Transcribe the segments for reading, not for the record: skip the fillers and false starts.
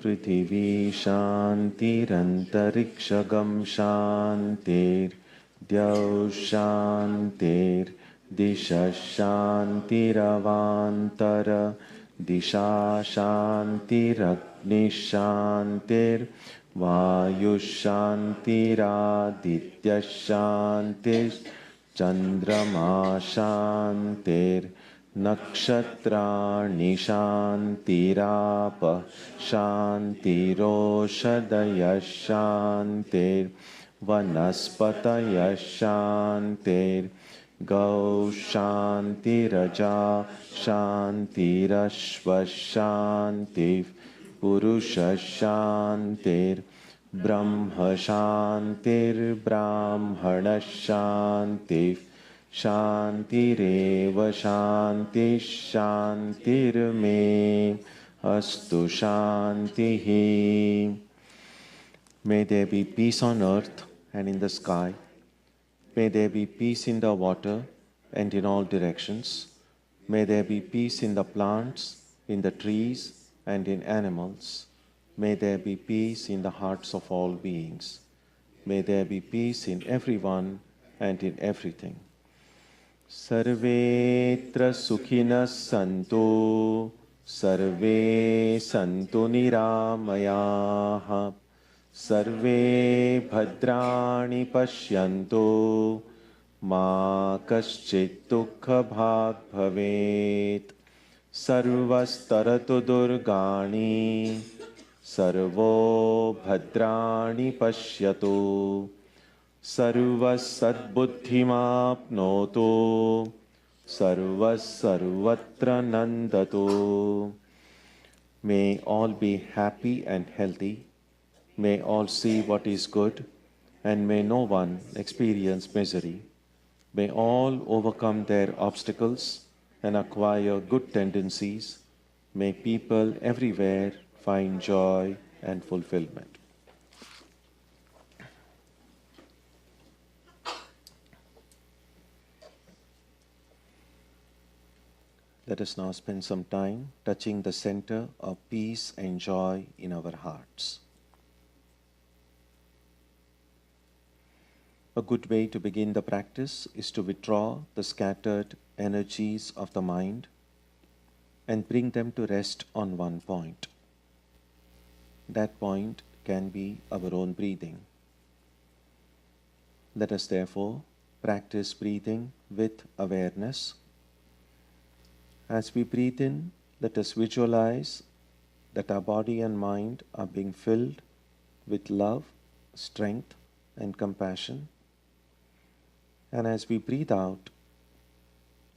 Prithvi Shantirantariksha Shantir Dyav Shantir Disha Shantiravantara Disha Shantiragni Shantir Vayu Shantiraditya Shantir Chandrama Shantir Nakshatrani Shantirapa Shantiroshadaya Shantir Vanaspataya Shantir Gau Shantiraja Shantirashva Shantir Purusha Shantir Brahma Shantir Brahmana Shantir Shantireva Shanti Shantir Me Astu Shantihi. May there be peace on earth and in the sky. May there be peace in the water and in all directions. May there be peace in the plants, in the trees, and in animals. May there be peace in the hearts of all beings. May there be peace in everyone and in everything. Sarvetra Sukhinas Santu, Sarve Santu Niramayaha, Sarve Bhadrani Pashyantu, Ma Kaschit Dukha Bhag Bhavet, Sarvastaratu Durgani, Sarvo Bhadrani Pashyatu, Sarvas Sadbuddhimapnotu, Sarvas Sarvatra Nandatu. May all be happy and healthy. May all see what is good, and may no one experience misery. May all overcome their obstacles and acquire good tendencies. May people everywhere find joy and fulfillment. Let us now spend some time touching the center of peace and joy in our hearts. A good way to begin the practice is to withdraw the scattered energies of the mind and bring them to rest on one point. That point can be our own breathing. Let us therefore practice breathing with awareness. As we breathe in, let us visualize that our body and mind are being filled with love, strength, and compassion. And as we breathe out,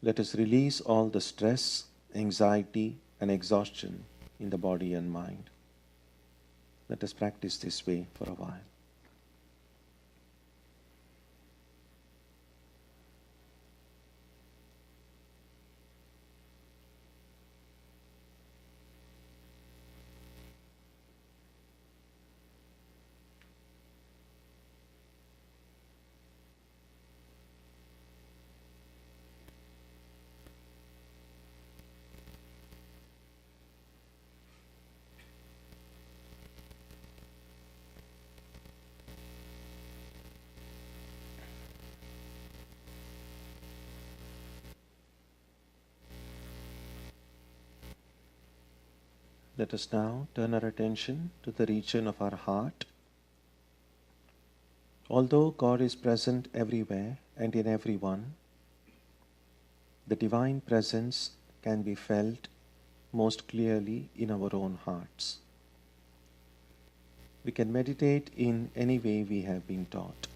let us release all the stress, anxiety, and exhaustion in the body and mind. Let us practice this way for a while. Let us now turn our attention to the region of our heart. Although God is present everywhere and in everyone, the divine presence can be felt most clearly in our own hearts. We can meditate in any way we have been taught.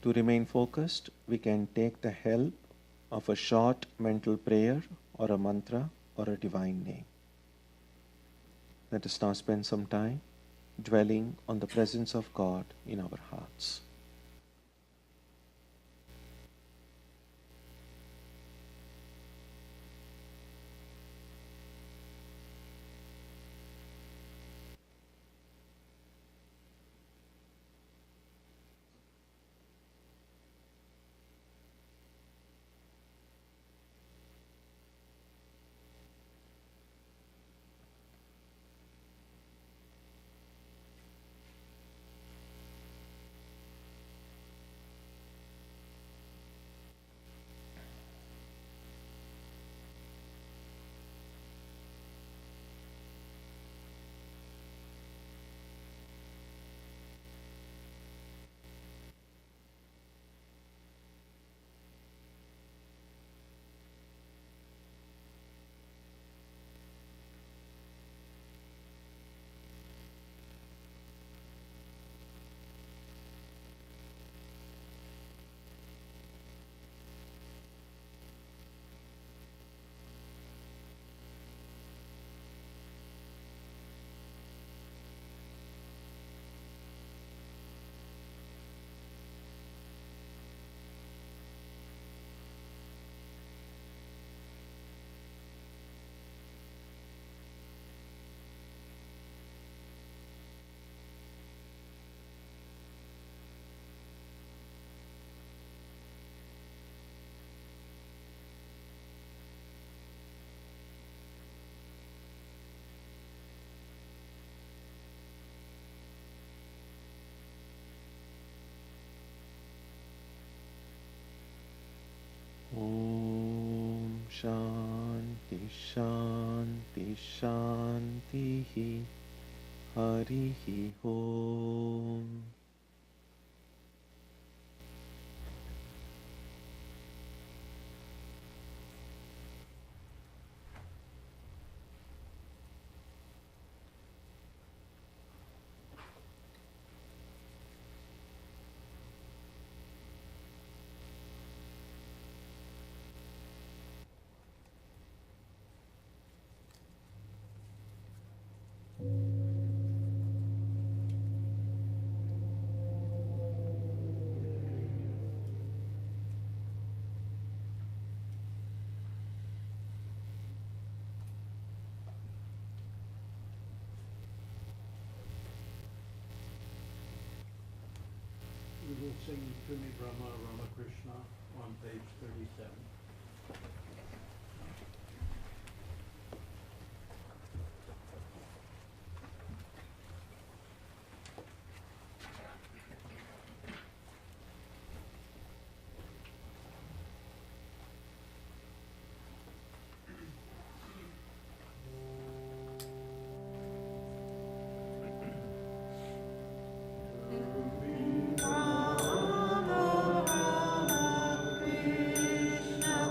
To remain focused, we can take the help of a short mental prayer or a mantra or a divine name. Let us now spend some time dwelling on the presence of God in our hearts. Shanti Shanti Shanti Harihi Om. We will sing To Me Brahma Ramakrishna on page 37. Rama Rama Krishna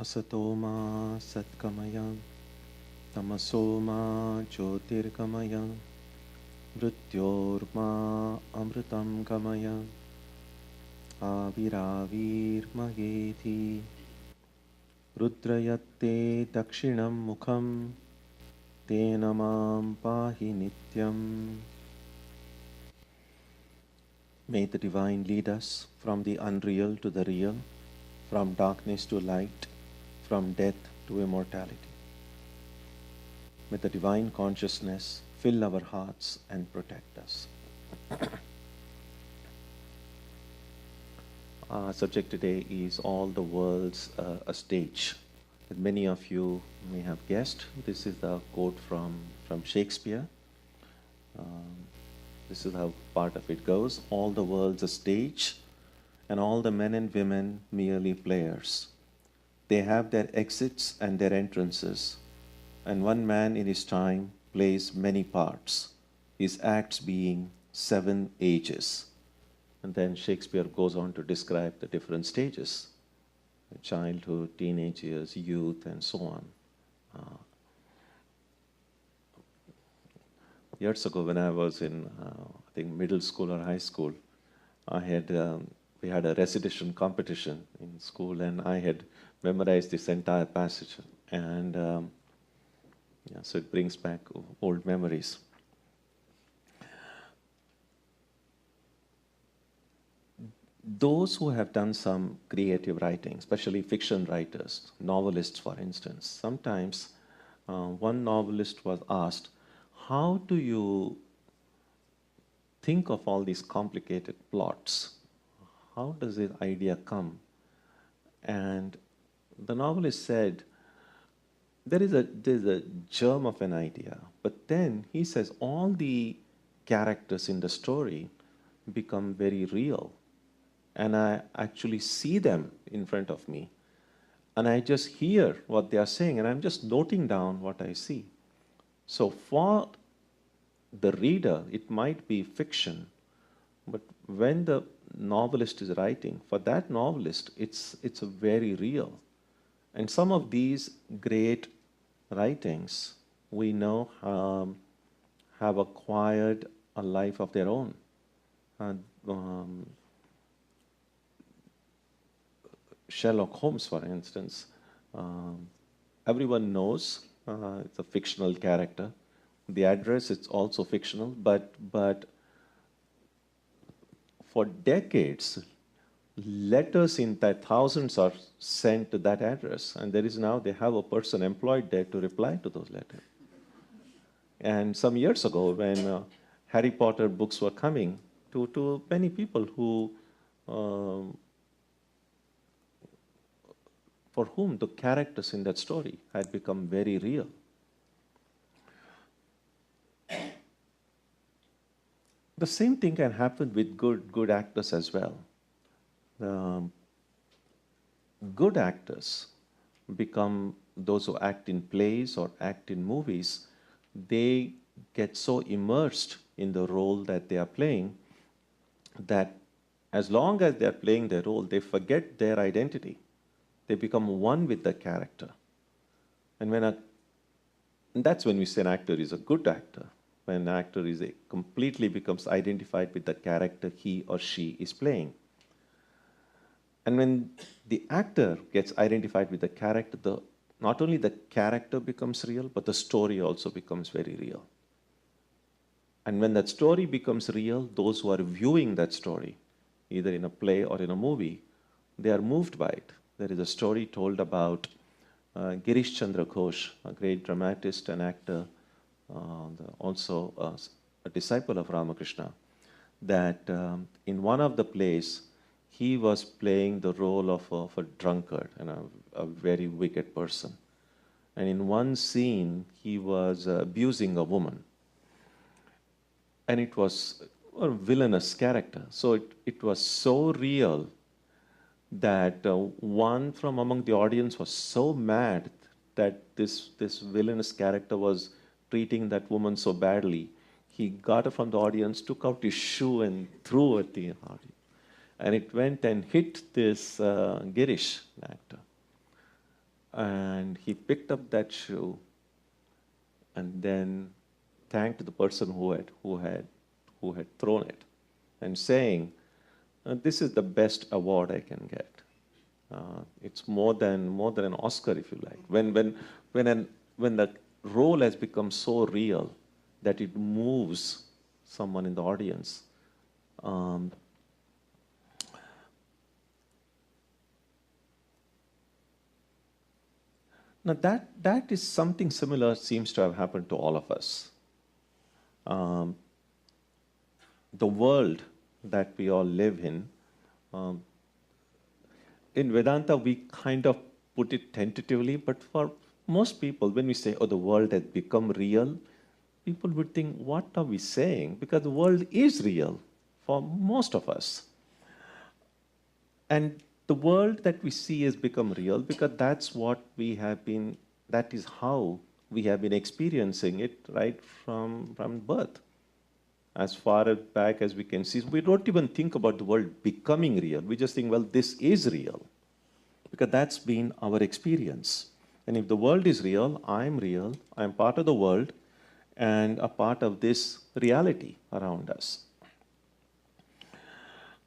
Asatoma Satkamaya Tamasoma Jyotirgamaya Mrityorma Amritam Gamaya Aviravirmageti Rudrayatte Dakshinam Mukham Tenamam Pahi Nityam. May the Divine lead us from the unreal to the real, from darkness to light, from death to immortality. May the Divine Consciousness fill our hearts and protect us. Our subject today is All the World's a Stage. As many of you may have guessed, this is the quote from Shakespeare. This is how part of it goes. All the world's a stage, and all the men and women merely players. They have their exits and their entrances, and one man in his time plays many parts, his acts being 7 ages. And then Shakespeare goes on to describe the different stages: childhood, teenage years, youth, and so on. Years ago, when I was in, I think, middle school or high school, we had a recitation competition in school, and I had memorized this entire passage. And so it brings back old memories. Those who have done some creative writing, especially fiction writers, novelists, for instance, sometimes one novelist was asked, how do you think of all these complicated plots? How does this idea come? And the novelist said, there's a germ of an idea, but then he says all the characters in the story become very real. And I actually see them in front of me. And I just hear what they are saying, and I'm just noting down what I see. So for the reader, it might be fiction, but when the novelist is writing, for that novelist, it's a very real. And some of these great writings, we know, have acquired a life of their own. Sherlock Holmes, for instance, everyone knows it's a fictional character. The address, it's also fictional, but for decades, letters in that thousands are sent to that address, and they have a person employed there to reply to those letters. And some years ago, when Harry Potter books were coming, to many people who for whom the characters in that story had become very real. The same thing can happen with good actors as well. Good actors become those who act in plays or act in movies. They get so immersed in the role that they are playing that as long as they are playing their role, they forget their identity. They become one with the character. And that's when we say an actor is a good actor. When an actor completely becomes identified with the character he or she is playing. And when the actor gets identified with the character, not only the character becomes real, but the story also becomes very real. And when that story becomes real, those who are viewing that story, either in a play or in a movie, they are moved by it. There is a story told about Girish Chandra Ghosh, a great dramatist and actor, also a disciple of Ramakrishna, that in one of the plays, he was playing the role of a drunkard and a very wicked person. And in one scene, he was abusing a woman. And it was a villainous character. So it was so real that one from among the audience was so mad that this villainous character was treating that woman so badly. He got her from the audience, took out his shoe and threw at the audience. And it went and hit this Girish actor. And he picked up that shoe and then thanked the person who had thrown it, and saying, "This is the best award I can get. It's more than an Oscar, if you like. When the role has become so real that it moves someone in the audience." Now that is something similar seems to have happened to all of us. The world that we all live in Vedanta we kind of put it tentatively, but for most people, when we say, "Oh, the world has become real," people would think, "What are we saying?" Because the world is real for most of us. And the world that we see has become real because that is how we have been experiencing it right from birth. As far back as we can see, we don't even think about the world becoming real. We just think, well, this is real. Because that's been our experience. And if the world is real, I'm part of the world, and a part of this reality around us.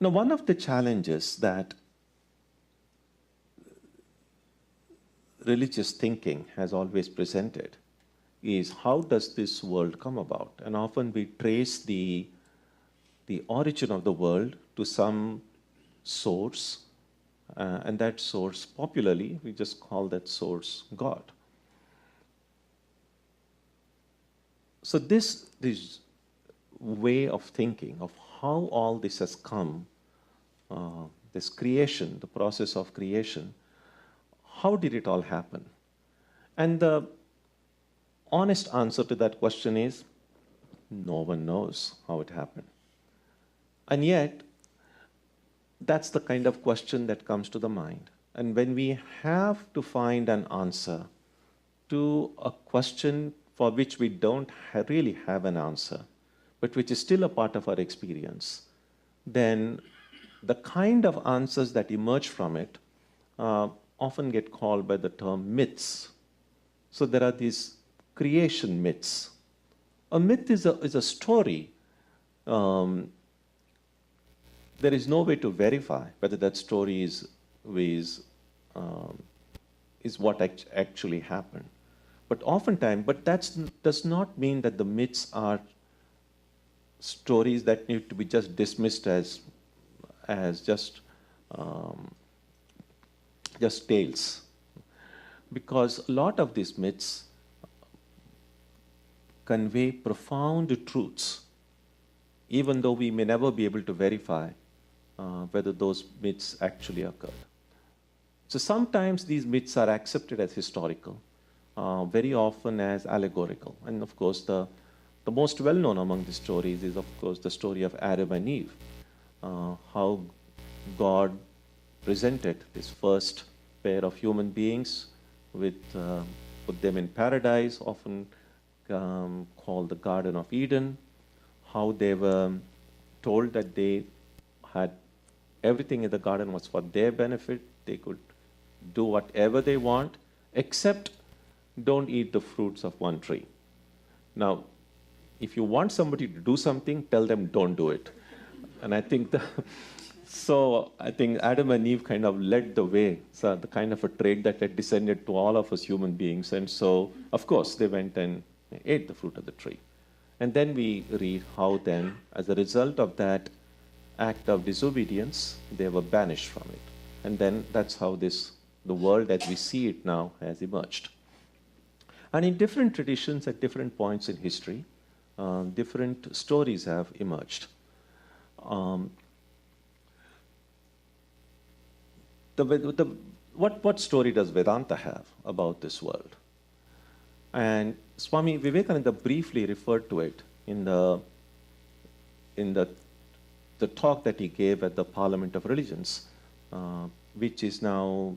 Now, one of the challenges that religious thinking has always presented is, how does this world come about? And often we trace the origin of the world to some source, and that source, popularly, we just call that source God. So this way of thinking of how all this has come, this creation, the process of creation, how did it all happen? And the honest answer to that question is, no one knows how it happened. And yet, that's the kind of question that comes to the mind. And when we have to find an answer to a question for which we don't really have an answer, but which is still a part of our experience, then the kind of answers that emerge from it often get called by the term myths. So there are these creation myths. A myth is a story. There is no way to verify whether that story is what actually happened. But oftentimes, that does not mean that the myths are stories that need to be just dismissed as just tales. Because a lot of these myths convey profound truths, even though we may never be able to verify whether those myths actually occurred. So sometimes these myths are accepted as historical, very often as allegorical. And of course, the most well-known among the stories is, of course, the story of Adam and Eve, how God presented this first pair of human beings put them in paradise, often called the Garden of Eden, how they were told that they had everything in the garden was for their benefit. They could do whatever they want, except don't eat the fruits of one tree. Now, if you want somebody to do something, tell them don't do it. And I think I think Adam and Eve kind of led the way, so the kind of a trait that had descended to all of us human beings. And so, of course, they went and ate the fruit of the tree. And then we read how then, as a result of that act of disobedience, they were banished from it. And then that's how the world as we see it now has emerged. And in different traditions at different points in history, different stories have emerged. What story does Vedanta have about this world? And Swami Vivekananda briefly referred to it in the talk that he gave at the Parliament of Religions, which is now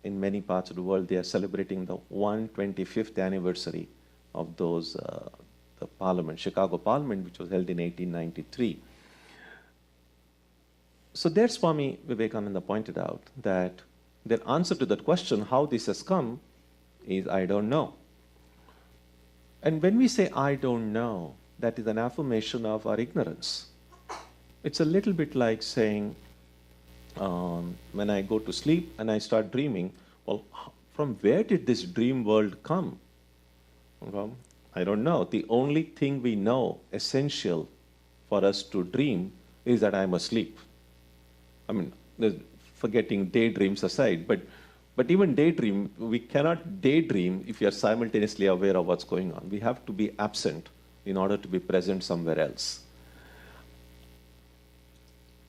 in many parts of the world, they are celebrating the 125th anniversary of the Parliament, Chicago Parliament, which was held in 1893. So there Swami Vivekananda pointed out that the answer to that question, how this has come, is I don't know. And when we say I don't know, that is an affirmation of our ignorance. It's a little bit like saying, when I go to sleep and I start dreaming, well, from where did this dream world come? Well, I don't know. The only thing we know essential for us to dream is that I'm asleep. I mean, forgetting daydreams aside, but even daydream, we cannot daydream if we are simultaneously aware of what's going on. We have to be absent in order to be present somewhere else.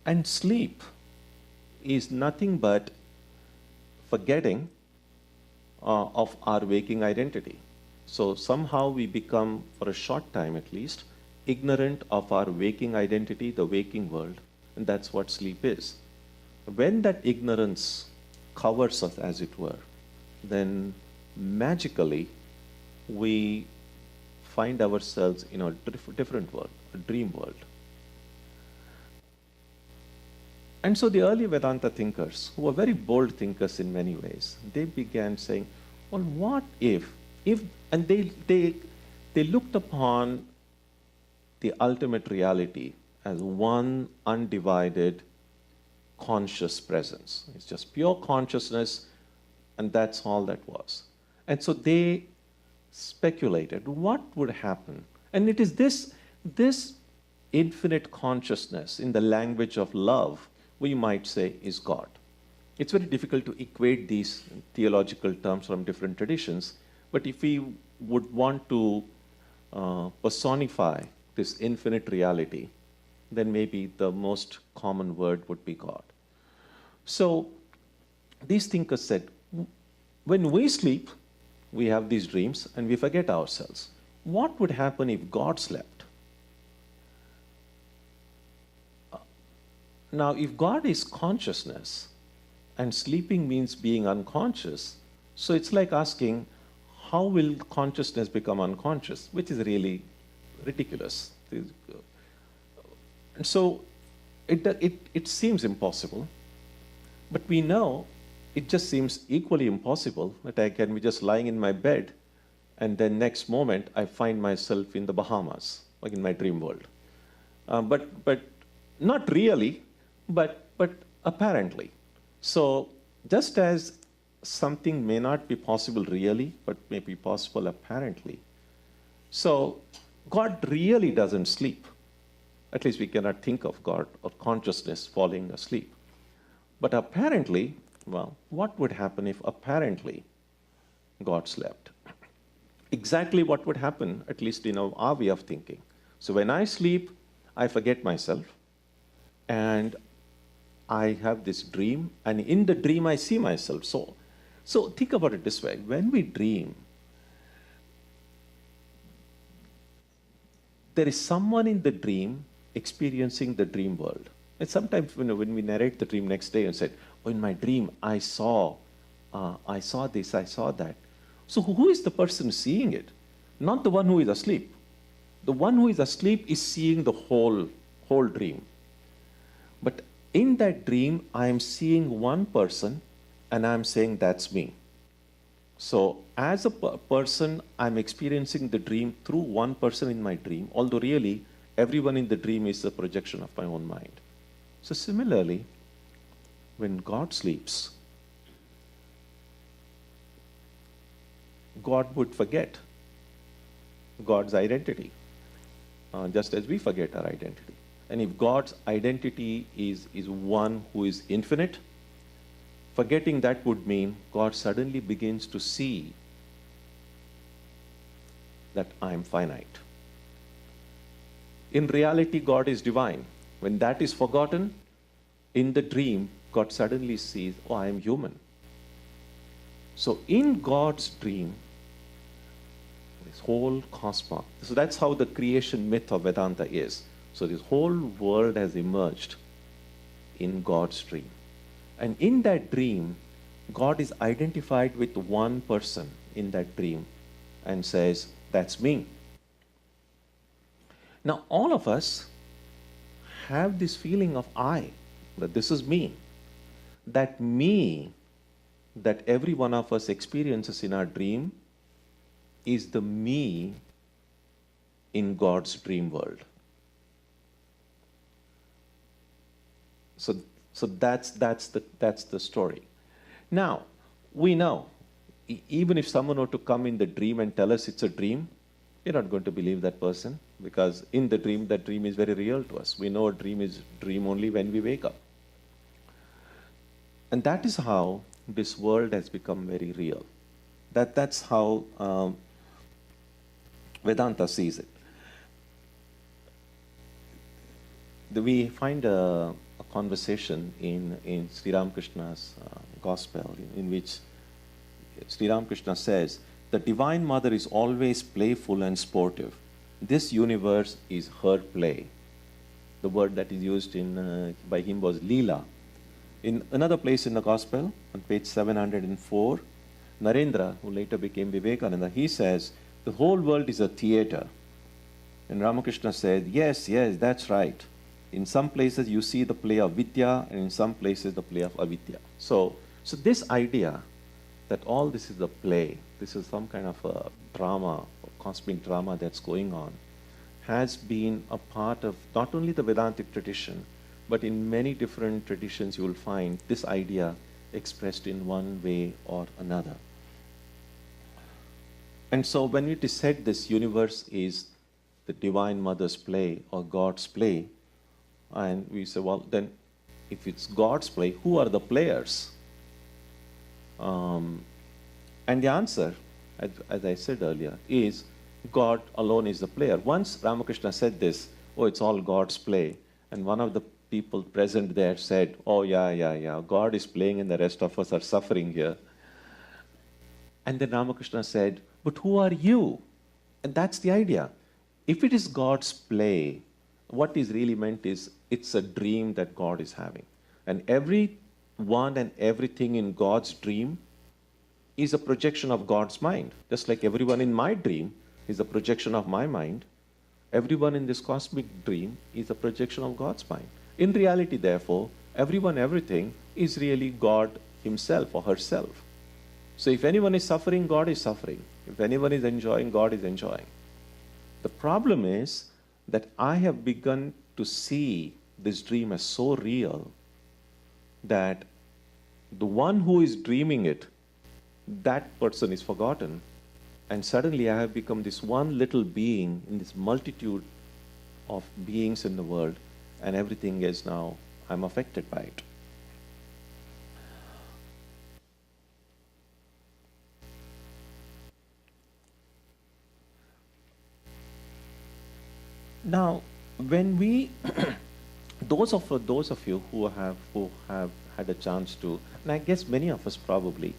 And sleep is nothing but forgetting of our waking identity. So somehow we become, for a short time at least, ignorant of our waking identity, the waking world, and that's what sleep is. When that ignorance covers us, as it were, then magically we find ourselves in a different world, a dream world. And so the early Vedanta thinkers, who were very bold thinkers in many ways, they began saying, well, what if and they looked upon the ultimate reality as one undivided conscious presence. It's just pure consciousness, and that's all that was. And so they speculated what would happen. And it is this infinite consciousness, in the language of love, we might say is God. It's very difficult to equate these theological terms from different traditions, but if we would want to personify this infinite reality, then maybe the most common word would be God. So these thinkers said, when we sleep, we have these dreams and we forget ourselves. What would happen if God slept? Now, if God is consciousness and sleeping means being unconscious, so it's like asking, how will consciousness become unconscious? Which is really ridiculous. And so it seems impossible, but we know it just seems equally impossible that I can be just lying in my bed and then next moment I find myself in the Bahamas, like in my dream world. But not really, but apparently. So just as something may not be possible really, but may be possible apparently. So God really doesn't sleep. At least we cannot think of God or consciousness falling asleep. But apparently, well, what would happen if apparently God slept? Exactly what would happen, at least in our way of thinking. So when I sleep, I forget myself, and I have this dream, and in the dream I see myself. So think about it this way. When we dream, there is someone in the dream experiencing the dream world. And sometimes when we narrate the dream next day and said, oh, in my dream, I saw this, I saw that. So who is the person seeing it? Not the one who is asleep. The one who is asleep is seeing the whole dream. But in that dream, I am seeing one person and I'm saying that's me. So as a person, I'm experiencing the dream through one person in my dream, although really everyone in the dream is a projection of my own mind. So similarly, when God sleeps, God would forget God's identity, just as we forget our identity. And if God's identity is one who is infinite, forgetting that would mean God suddenly begins to see that I am finite. In reality, God is divine. When that is forgotten, in the dream, God suddenly sees, oh, I am human. So in God's dream, this whole cosmos, so that's how the creation myth of Vedanta is. So this whole world has emerged in God's dream. And in that dream, God is identified with one person in that dream and says, that's me. Now, all of us have this feeling of I, that this is me. That me that every one of us experiences in our dream is the me in God's dream world. So that's the story. Now, we know, even if someone were to come in the dream and tell us it's a dream, we're not going to believe that person, because in the dream, that dream is very real to us. We know a dream is dream only when we wake up. And that is how this world has become very real. That's how Vedanta sees it. We find a conversation in Sri Ramakrishna's Gospel, in which Sri Ramakrishna says, "The Divine Mother is always playful and sportive. This universe is her play." The word that is used by him was Leela. In another place in the Gospel, on page 704, Narendra, who later became Vivekananda, he says, "The whole world is a theater." And Ramakrishna said, yes, that's right. In some places you see the play of Vidya, and in some places the play of Avidya. So this idea that all this is a play, this is some kind of a drama, or cosmic drama that's going on, has been a part of not only the Vedantic tradition, but in many different traditions you will find this idea expressed in one way or another. And so when it is said this universe is the Divine Mother's play or God's play, and we say, well, then if it's God's play, who are the players? And the answer, as I said earlier, is God alone is the player. Once Ramakrishna said this, oh, it's all God's play, and one of the people present there said, oh, yeah, God is playing and the rest of us are suffering here. And then Ramakrishna said, but who are you? And that's the idea. If it is God's play, what is really meant is it's a dream that God is having. And everyone and everything in God's dream is a projection of God's mind. Just like everyone in my dream is a projection of my mind, everyone in this cosmic dream is a projection of God's mind. In reality, therefore, everyone, everything is really God himself or herself. So if anyone is suffering, God is suffering. If anyone is enjoying, God is enjoying. The problem is that I have begun to see this dream as so real that the one who is dreaming it, that person is forgotten. And suddenly I have become this one little being in this multitude of beings in the world, and everything is now, I'm affected by it. Now, when we, those of you who have had a chance to, and I guess many of us probably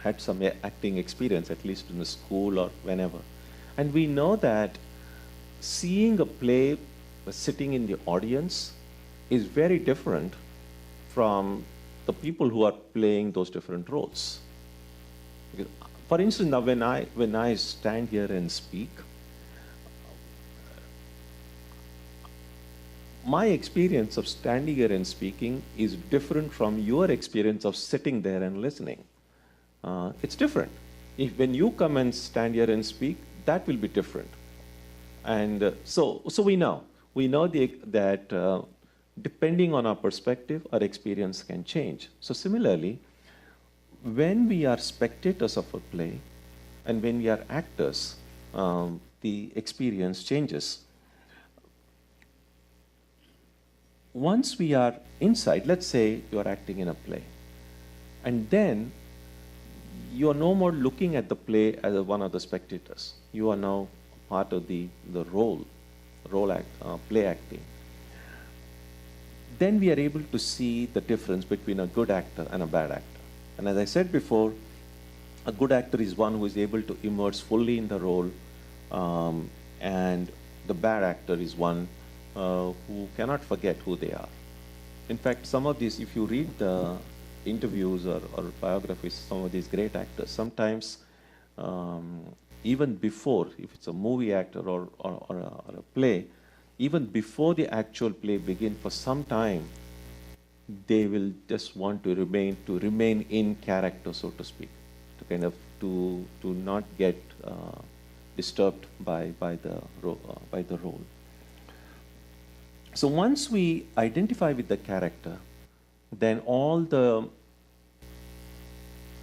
had some acting experience, at least in the school or whenever, and we know that seeing a play sitting in the audience is very different from the people who are playing those different roles. Because, for instance, now when I stand here and speak, my experience of standing here and speaking is different from your experience of sitting there and listening. It's different. When you come and stand here and speak, that will be different. And so we know that depending on our perspective, our experience can change. So similarly, when we are spectators of a play and when we are actors, the experience changes. Once we are inside, let's say you are acting in a play, and then you are no more looking at the play as one of the spectators. You are now part of the play acting. Then we are able to see the difference between a good actor and a bad actor. And as I said before, a good actor is one who is able to immerse fully in the role, and the bad actor is one who cannot forget who they are. In fact, some of these, if you read the interviews or biographies, some of these great actors, sometimes even before, if it's a movie actor or a play, even before the actual play begins, for some time, they will just want to remain in character, so to speak, to kind of to not get disturbed by the role. So once we identify with the character, then all the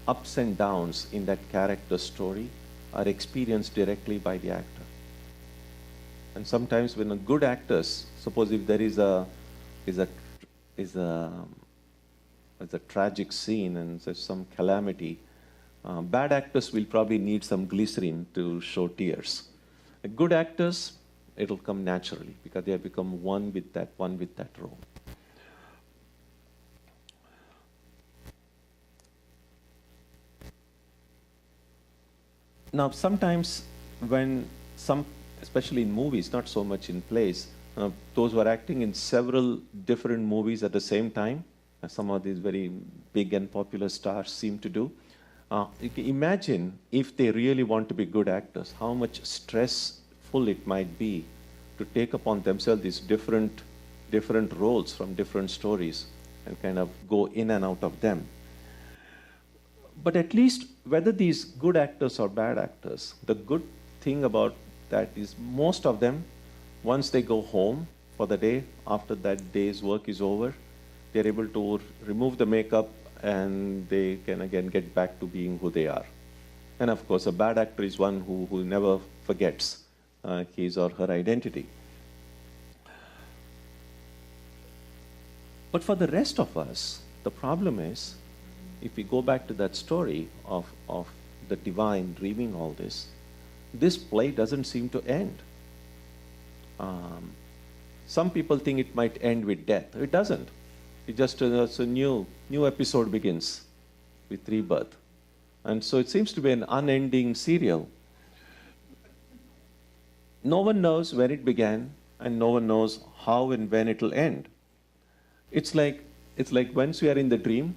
ups and downs in that character story are experienced directly by the actor. And sometimes when a good actors, suppose if there is a tragic scene and there's some calamity, bad actors will probably need some glycerin to show tears. Good actors, it'll come naturally because they have become one with that role. Now, sometimes when especially in movies, not so much in plays, those who are acting in several different movies at the same time, as some of these very big and popular stars seem to do, you can imagine if they really want to be good actors, how much stressful it might be to take upon themselves these different roles from different stories and kind of go in and out of them. But at least whether these good actors or bad actors, the good thing about that is most of them, once they go home for the day, after that day's work is over, they're able to remove the makeup and they can again get back to being who they are. And of course, a bad actor is one who never forgets his or her identity. But for the rest of us, the problem is, if we go back to that story of the divine dreaming all this play doesn't seem to end. Some people think it might end with death. It doesn't. It just a new episode begins with rebirth. And so it seems to be an unending serial. No one knows where it began, and no one knows how and when it will end. It's like once we are in the dream,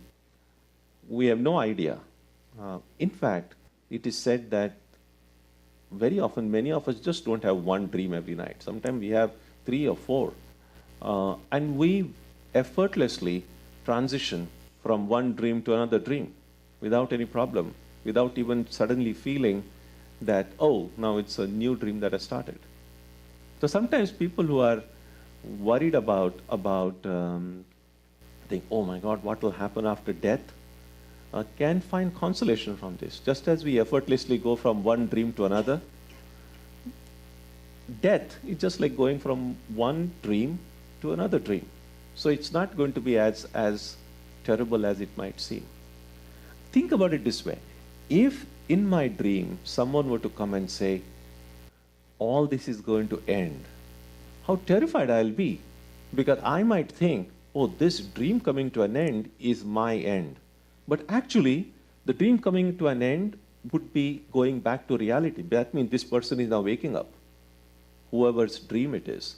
we have no idea. In fact, it is said that very often many of us just don't have one dream every night. Sometimes we have 3 or 4. And we effortlessly transition from one dream to another dream without any problem, without even suddenly feeling that, oh, now it's a new dream that has started. So sometimes people who are worried about think, oh my God, what will happen after death? Can find consolation from this. Just as we effortlessly go from one dream to another, death is just like going from one dream to another dream. So it's not going to be as terrible as it might seem. Think about it this way. If in my dream someone were to come and say, all this is going to end, how terrified I'll be. Because I might think, oh, this dream coming to an end is my end. But actually, the dream coming to an end would be going back to reality. That means this person is now waking up, whoever's dream it is.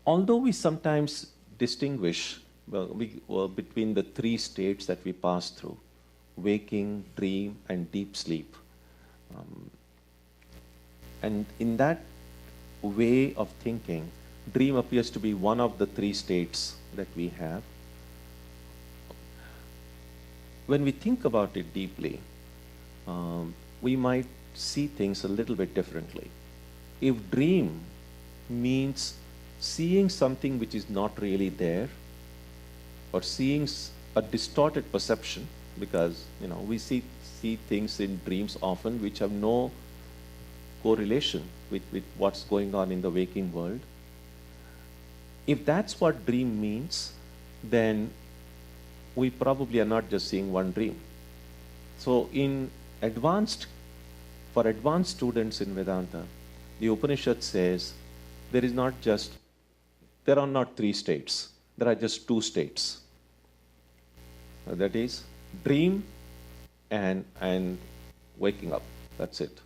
Although we sometimes distinguish between the 3 states that we pass through, waking, dream, and deep sleep, and in that way of thinking, dream appears to be one of the 3 states that we have. When we think about it deeply, we might see things a little bit differently. If dream means seeing something which is not really there, or seeing a distorted perception, because we see things in dreams often which have no correlation with what's going on in the waking world. If that's what dream means, then we probably are not just seeing one dream. So for advanced students in Vedanta, the Upanishad says there are not 3 states, there are just 2 states. That is dream and waking up. That's it.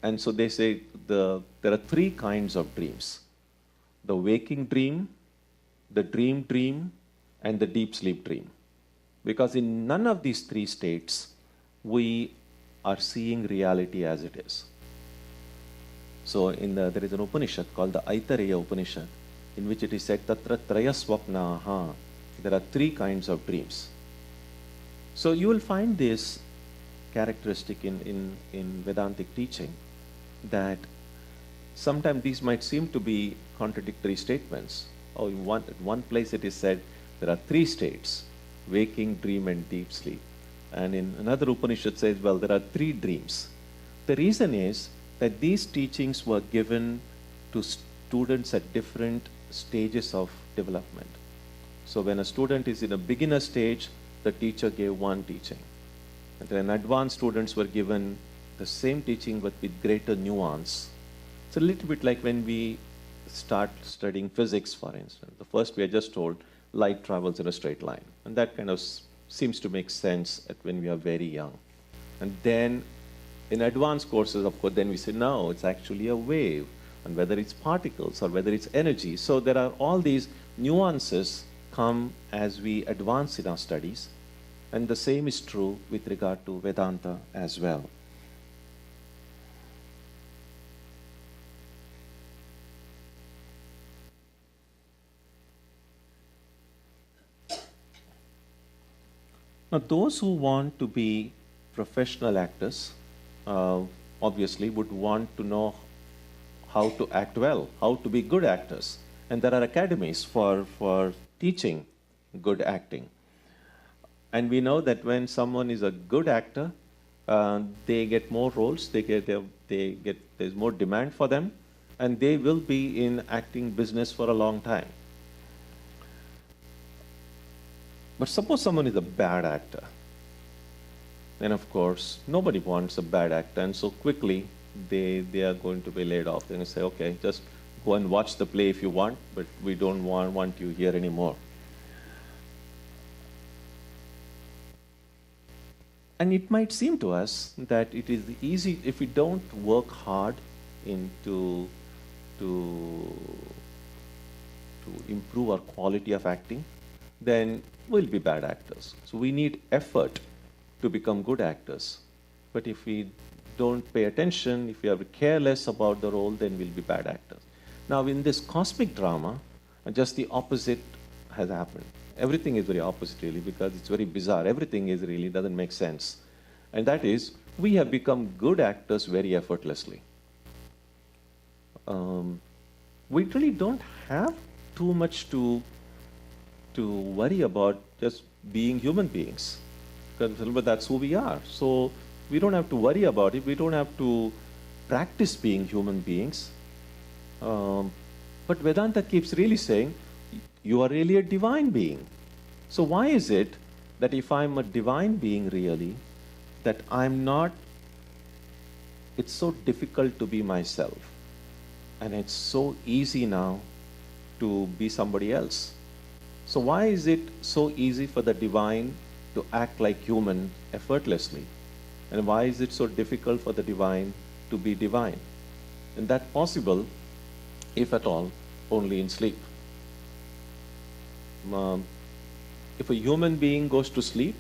And so they say there are 3 kinds of dreams: the waking dream, the dream, and the deep sleep dream. Because in none of these 3 states we are seeing reality as it is. So there is an Upanishad called the Aitareya Upanishad, in which it is said, Tatra Traya Swapnaha. There are three kinds of dreams. So you will find this characteristic in Vedantic teaching, that sometimes these might seem to be contradictory statements. Or in one place it is said there are three states: waking, dream, and deep sleep. And in another Upanishad says, well, there are three dreams. The reason is that these teachings were given to students at different stages of development. So when a student is in a beginner stage, the teacher gave one teaching. And then advanced students were given the same teaching but with greater nuance. It's a little bit like when we start studying physics, for instance. The first we are just told light travels in a straight line. And that kind of seems to make sense when we are very young. And then in advanced courses, of course, then we say, no, it's actually a wave, and whether it's particles or whether it's energy. So there are all these nuances come as we advance in our studies. And the same is true with regard to Vedanta as well. Now, those who want to be professional actors obviously would want to know how to act well, how to be good actors. And there are academies for teaching good acting. And we know that when someone is a good actor, they get more roles, there's more demand for them, and they will be in acting business for a long time. But suppose someone is a bad actor, then of course nobody wants a bad actor, and so quickly they are going to be laid off. They're going to say, okay, just go and watch the play if you want, but we don't want you here anymore. And it might seem to us that it is easy if we don't work hard to improve our quality of acting, then we'll be bad actors. So we need effort to become good actors. But if we don't pay attention, if we are careless about the role, then we'll be bad actors. Now in this cosmic drama, just the opposite has happened. Everything is very opposite really, because it's very bizarre. Everything is really doesn't make sense. And that is, we have become good actors very effortlessly. We really don't have too much to worry about just being human beings, because that's who we are. So we don't have to worry about it. We don't have to practice being human beings. But Vedanta keeps really saying, you are really a divine being. So why is it that if I'm a divine being really, that I'm not, it's so difficult to be myself. And it's so easy now to be somebody else. So why is it so easy for the divine to act like human effortlessly? And why is it so difficult for the divine to be divine? And that's possible, if at all, only in sleep. If a human being goes to sleep,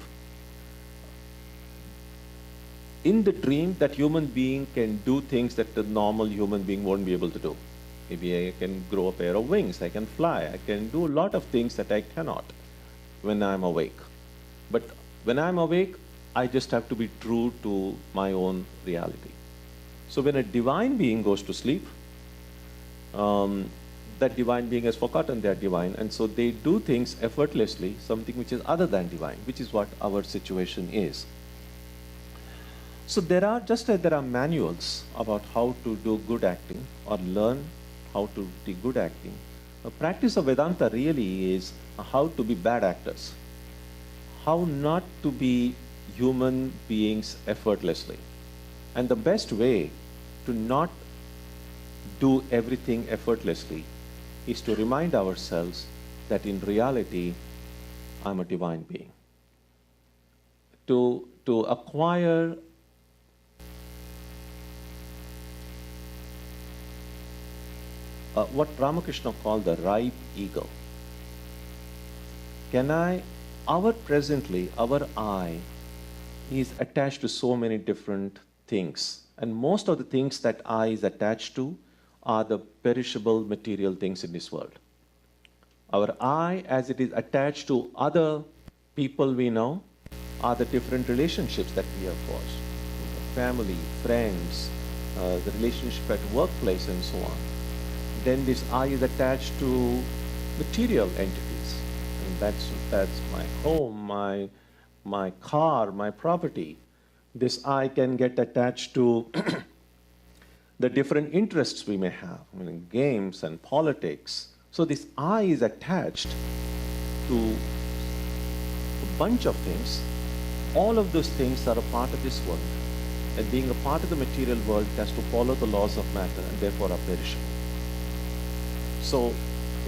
in the dream, that human being can do things that the normal human being won't be able to do. Maybe I can grow a pair of wings, I can fly, I can do a lot of things that I cannot when I'm awake. But when I'm awake, I just have to be true to my own reality. So when a divine being goes to sleep, that divine being has forgotten they are divine, and so they do things effortlessly, something which is other than divine, which is what our situation is. So there are manuals about how to do good acting or learn how to do good acting. The practice of Vedanta really is how to be bad actors, how not to be human beings effortlessly. And the best way to not do everything effortlessly is to remind ourselves that in reality, I'm a divine being. To acquire what Ramakrishna called the ripe ego. Our I he is attached to so many different things. And most of the things that I is attached to are the perishable material things in this world. Our I, as it is attached to other people we know, are the different relationships that we have forged. Family, friends, the relationship at workplace and so on. Then this I is attached to material entities. And that's my home, my car, my property. This I can get attached to the different interests we may have, I mean, games and politics. So this I is attached to a bunch of things. All of those things are a part of this world. And being a part of the material world, it has to follow the laws of matter and therefore are perishable. So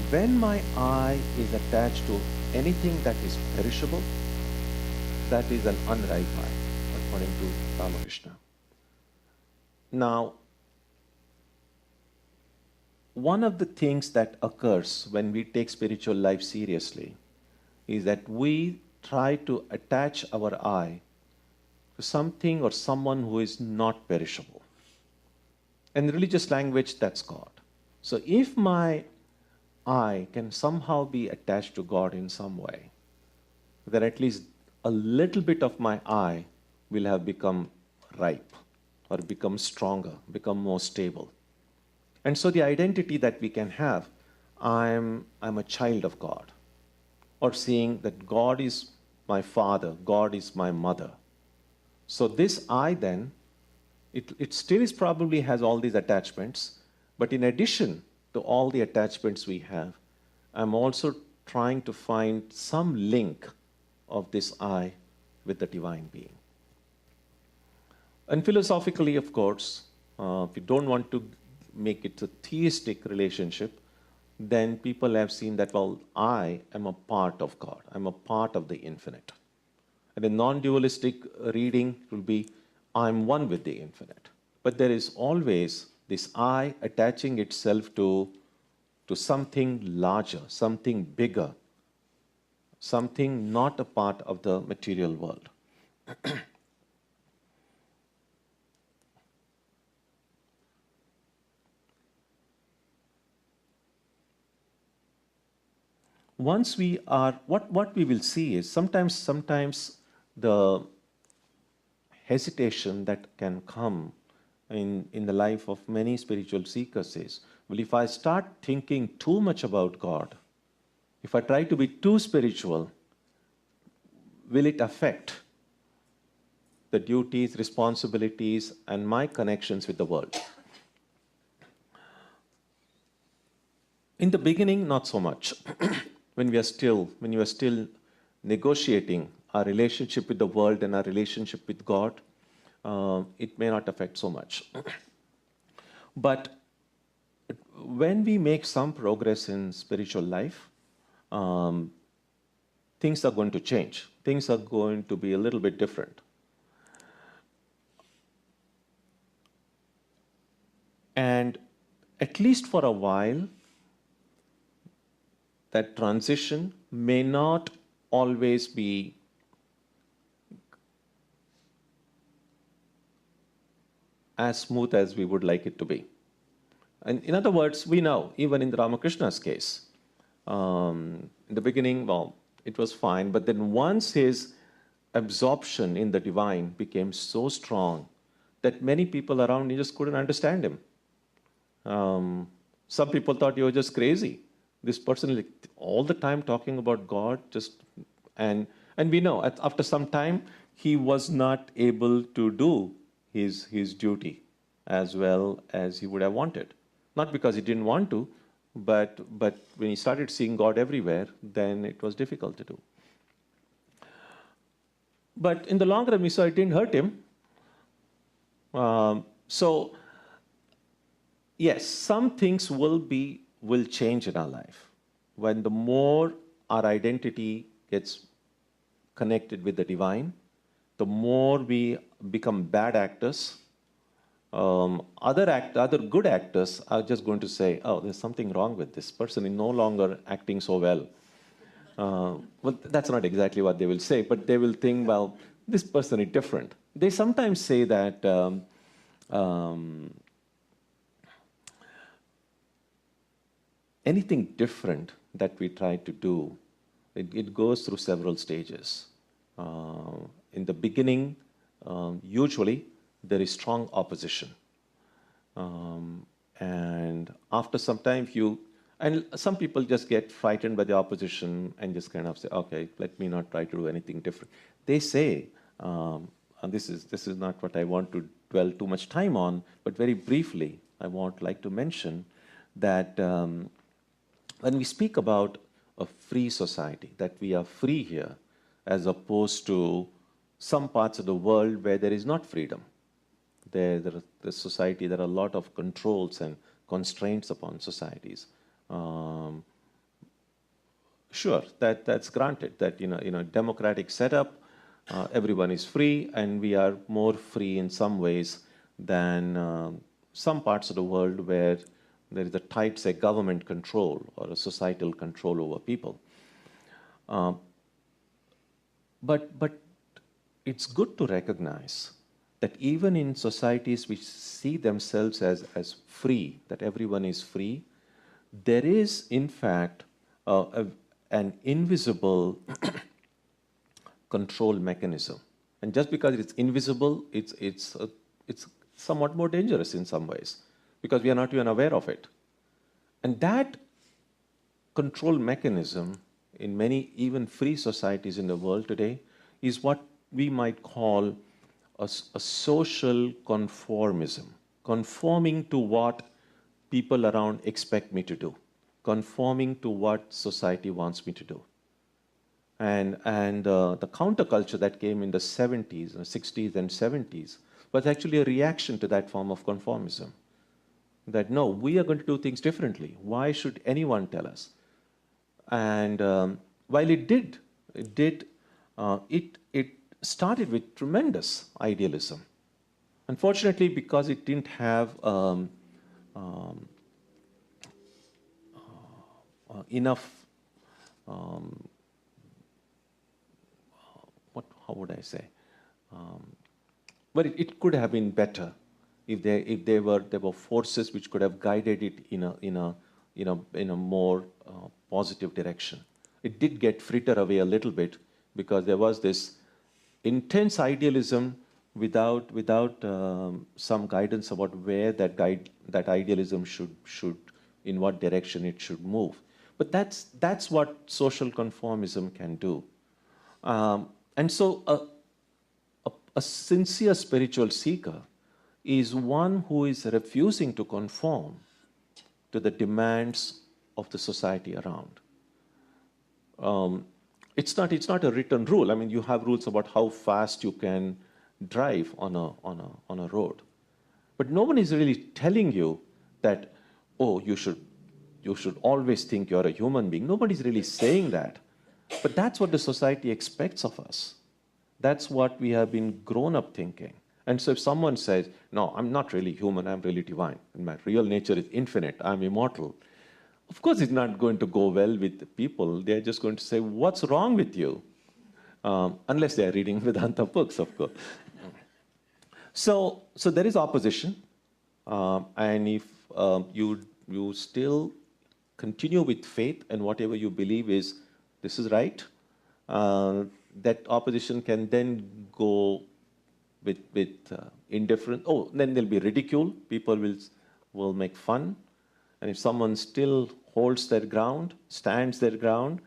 when my I is attached to anything that is perishable, that is an unripe I, according to Ramakrishna. Now, one of the things that occurs when we take spiritual life seriously is that we try to attach our I to something or someone who is not perishable. In religious language, that's God. So if my I can somehow be attached to God in some way, then at least a little bit of my I will have become ripe or become stronger, become more stable. And so the identity that we can have, I'm a child of God, or seeing that God is my father, God is my mother. So this I then, it still is probably has all these attachments, but in addition to all the attachments we have, I'm also trying to find some link of this I with the divine being. And philosophically, of course, if you don't want to make it a theistic relationship, then people have seen that, well, I am a part of God. I'm a part of the infinite. And a non-dualistic reading will be, I'm one with the infinite. But there is always this I attaching itself to something larger, something bigger, something not a part of the material world. Once we are, what we will see is sometimes the hesitation that can come in the life of many spiritual seekers is, well, if I start thinking too much about God, if I try to be too spiritual, will it affect the duties, responsibilities, and my connections with the world? In the beginning, not so much. When you are still negotiating our relationship with the world and our relationship with God, it may not affect so much. But when we make some progress in spiritual life, things are going to change. Things are going to be a little bit different. And at least for a while, that transition may not always be as smooth as we would like it to be. And in other words, we know, even in the Ramakrishna's case, in the beginning, well, it was fine, but then once his absorption in the divine became so strong that many people around him just couldn't understand him. Some people thought he was just crazy. This person like, all the time talking about God, and we know after some time he was not able to do his duty as well as he would have wanted. Not because he didn't want to, but when he started seeing God everywhere, then it was difficult to do. But in the long run, we saw it didn't hurt him. So yes, some things will change in our life. When the more our identity gets connected with the divine, the more we become bad actors. Other good actors are just going to say, oh, there's something wrong with this person. He's no longer acting so well. Well, that's not exactly what they will say, but they will think, well, this person is different. They sometimes say that anything different that we try to do, it goes through several stages. In the beginning, usually there is strong opposition. And after some time, and some people just get frightened by the opposition and just kind of say, okay, let me not try to do anything different. They say, and this is not what I want to dwell too much time on, but very briefly, I like to mention that when we speak about a free society, that we are free here, as opposed to some parts of the world where there is not freedom. The society, there are a lot of controls and constraints upon societies. Sure, that's granted, that in a democratic setup, everyone is free, and we are more free in some ways than some parts of the world where there is a tight, say, government control or a societal control over people. But it's good to recognize that even in societies which see themselves as free, that everyone is free, there is, in fact, an invisible control mechanism. And just because it's invisible, it's somewhat more dangerous in some ways, because we are not even aware of it. And that control mechanism in many even free societies in the world today is what we might call a social conformism, conforming to what people around expect me to do, conforming to what society wants me to do. And the counterculture that came in the 70s, 60s, and 70s was actually a reaction to that form of conformism. That no, we are going to do things differently. Why should anyone tell us? And while it started with tremendous idealism. Unfortunately, because it didn't have enough, how would I say? But it could have been better if there were forces which could have guided it in a more positive direction. It did get frittered away a little bit because there was this intense idealism without some guidance about where that idealism should in what direction it should move. But that's what social conformism can do. And so a sincere spiritual seeker is one who is refusing to conform to the demands of the society around. It's not a written rule. I mean, you have rules about how fast you can drive on a road, but no one is really telling you that, oh, you should always think you're a human being. Nobody's really saying that, but that's what the society expects of us. That's what we have been grown up thinking. And so if someone says, no, I'm not really human, I'm really divine, and my real nature is infinite, I'm immortal, of course it's not going to go well with the people. They're just going to say, what's wrong with you? Unless they're reading Vedanta books, of course. So there is opposition. And if you still continue with faith and whatever you believe is, this is right, that opposition can then go with indifference. Oh, then there'll be ridicule. People will make fun. And if someone still holds their ground, stands their ground,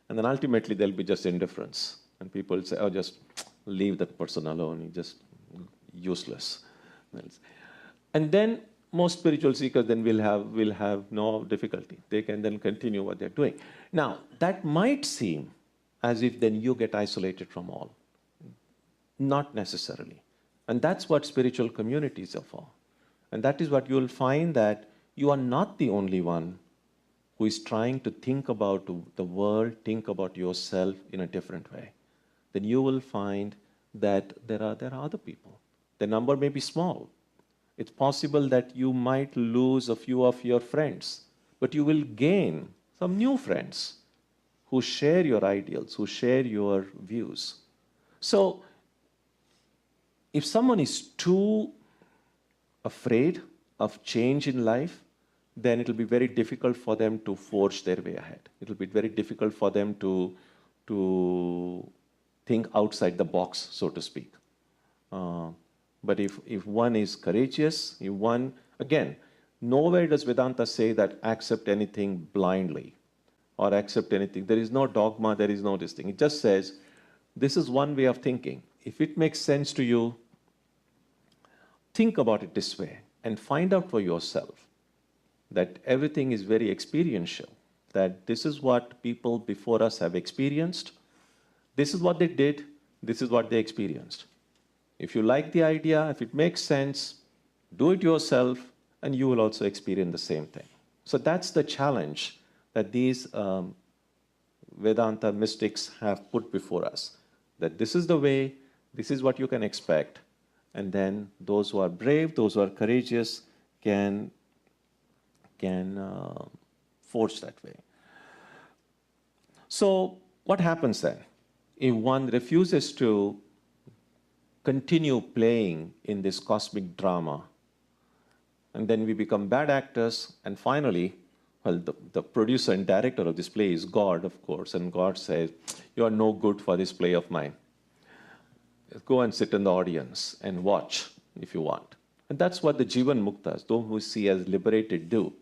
and then ultimately there'll be just indifference. And people will say, oh, just leave that person alone. He's just useless. And then most spiritual seekers then will have no difficulty. They can then continue what they're doing. Now, that might seem as if then you get isolated from all. Not necessarily. And that's what spiritual communities are for. And that is what you'll find, that you are not the only one who is trying to think about the world, think about yourself in a different way. Then you will find that there are other people. The number may be small. It's possible that you might lose a few of your friends, but you will gain some new friends who share your ideals, who share your views. So if someone is too afraid of change in life, then it will be very difficult for them to forge their way ahead. It will be very difficult for them to think outside the box, so to speak. But if one is courageous, if one, again, nowhere does Vedanta say that accept anything blindly or accept anything. There is no dogma, there is no this thing. It just says, this is one way of thinking. If it makes sense to you, think about it this way and find out for yourself that everything is very experiential, that this is what people before us have experienced, this is what they did, this is what they experienced. If you like the idea, if it makes sense, do it yourself, and you will also experience the same thing. So that's the challenge that these Vedanta mystics have put before us, that this is the way, this is what you can expect, and then those who are brave, those who are courageous can forge that way. So what happens then? If one refuses to continue playing in this cosmic drama, and then we become bad actors, and finally, well, the producer and director of this play is God, of course, and God says, you are no good for this play of mine. Go and sit in the audience and watch if you want. And that's what the Jivan Muktas, those who see as liberated, do.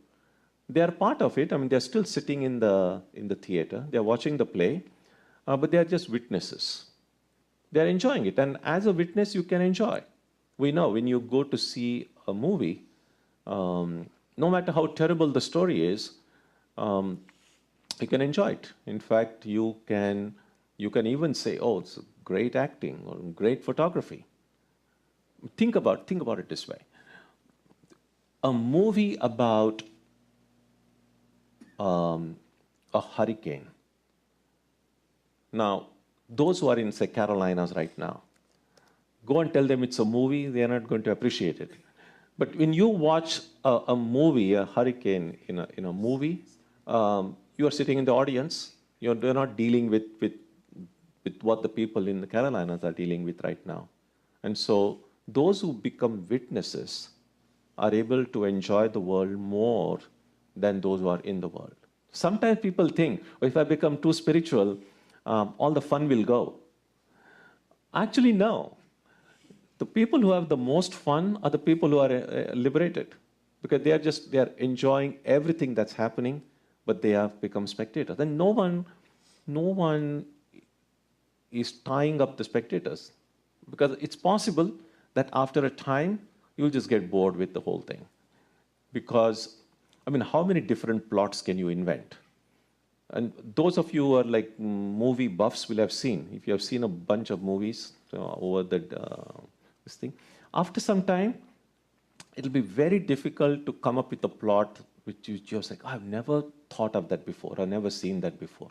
They are part of it. I mean, they're still sitting in the theater. They're watching the play, but they are just witnesses. They're enjoying it. And as a witness, you can enjoy. We know when you go to see a movie, no matter how terrible the story is, you can enjoy it. In fact, you can even say, oh, it's great acting or great photography. Think about it this way. A movie about a hurricane. Now, those who are in, say, Carolinas right now, go and tell them it's a movie, they are not going to appreciate it. But when you watch a movie, a hurricane in a movie, you are sitting in the audience. You're not dealing with what the people in the Carolinas are dealing with right now. And so those who become witnesses are able to enjoy the world more than those who are in the world. Sometimes people think, oh, if I become too spiritual, all the fun will go. Actually, no. The people who have the most fun are the people who are liberated, because they are enjoying everything that's happening, but they have become spectators. Then no one is tying up the spectators, because it's possible that after a time you'll just get bored with the whole thing. Because, I mean, how many different plots can you invent? And those of you who are like movie buffs will have seen, if you have seen a bunch of movies over this thing, after some time, it'll be very difficult to come up with a plot which you just like, I've never thought of that before, I've never seen that before.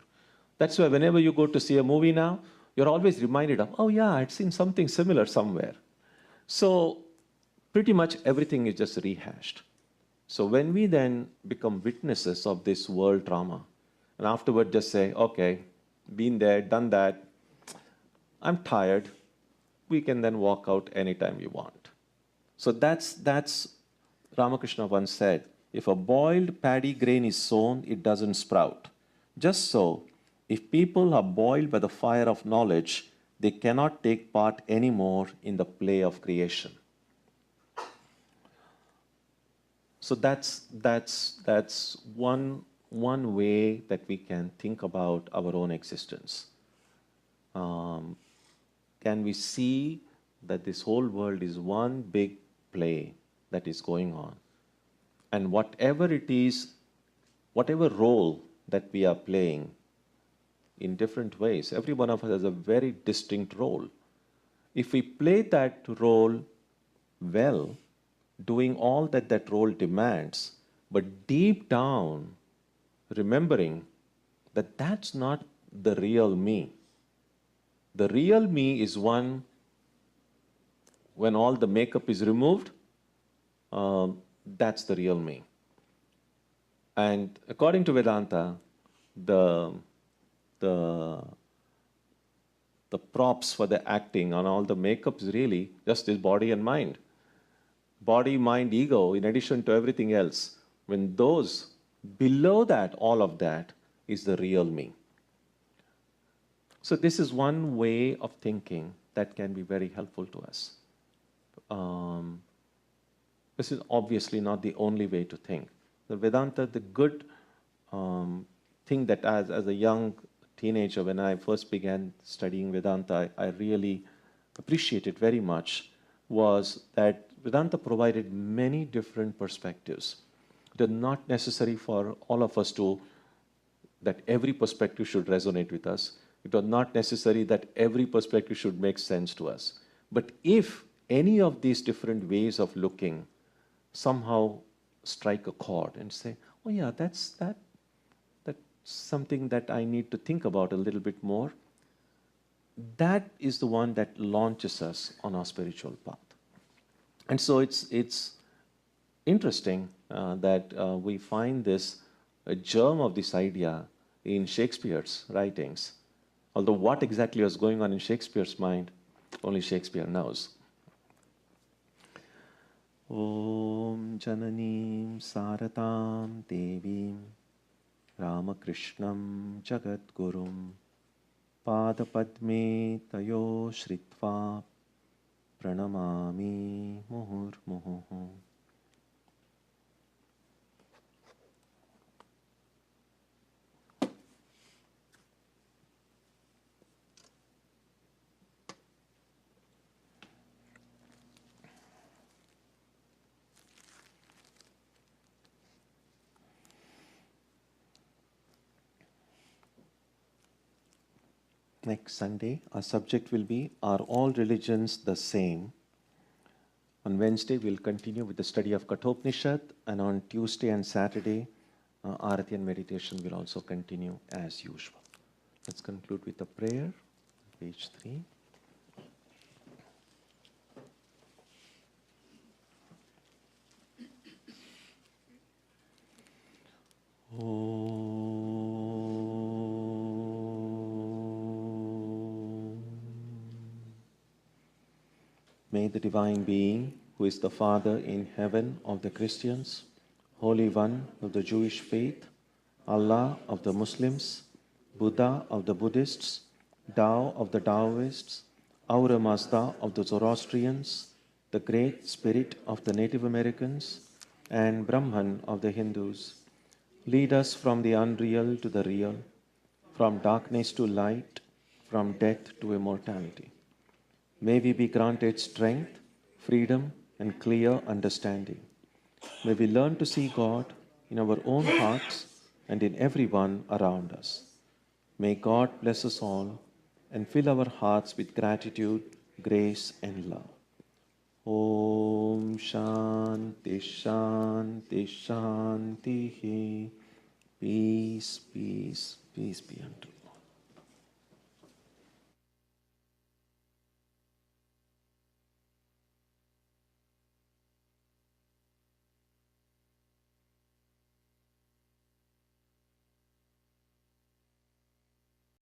That's why whenever you go to see a movie now, you're always reminded of, oh yeah, I'd seen something similar somewhere. So pretty much everything is just rehashed. So when we then become witnesses of this world drama, and afterward just say, okay, been there, done that, I'm tired, we can then walk out anytime we want. So that's Ramakrishna once said, if a boiled paddy grain is sown, it doesn't sprout. Just so, if people are boiled by the fire of knowledge, they cannot take part anymore in the play of creation. So that's one way that we can think about our own existence. Can we see that this whole world is one big play that is going on? And whatever it is, whatever role that we are playing in different ways, every one of us has a very distinct role. If we play that role well, doing all that that role demands, but deep down remembering that that's not the real me. The real me is one when all the makeup is removed, that's the real me. And according to Vedanta, the the props for the acting and all the makeup is really just his body and mind. Body, mind, ego, in addition to everything else. When those, below that, all of that is the real me. So this is one way of thinking that can be very helpful to us. This is obviously not the only way to think. The Vedanta, the good thing that as a young teenager, when I first began studying Vedanta, I really appreciated very much, was that Vedanta provided many different perspectives. It is not necessary for all of us that every perspective should resonate with us. It was not necessary that every perspective should make sense to us. But if any of these different ways of looking somehow strike a chord and say, oh yeah, that's something that I need to think about a little bit more, that is the one that launches us on our spiritual path. And so it's interesting that we find this a germ of this idea in Shakespeare's writings. Although what exactly was going on in Shakespeare's mind, only Shakespeare knows. Om Jananim Saratam Devim Ramakrishnam Jagadgurum Padapadme Tayo Shritva Pranamami Muhurmuhu. Next Sunday, our subject will be, Are All Religions the Same? On Wednesday, we'll continue with the study of Kathopanishad, and on Tuesday and Saturday, Arati and meditation will also continue as usual. Let's conclude with a prayer, page 3. May the Divine Being, who is the Father in heaven of the Christians, Holy One of the Jewish faith, Allah of the Muslims, Buddha of the Buddhists, Tao of the Taoists, Ahura Mazda of the Zoroastrians, the Great Spirit of the Native Americans, and Brahman of the Hindus, lead us from the unreal to the real, from darkness to light, from death to immortality. May we be granted strength, freedom, and clear understanding. May we learn to see God in our own hearts and in everyone around us. May God bless us all and fill our hearts with gratitude, grace, and love. Om Shanti Shanti Shanti. Peace, peace, peace be unto you.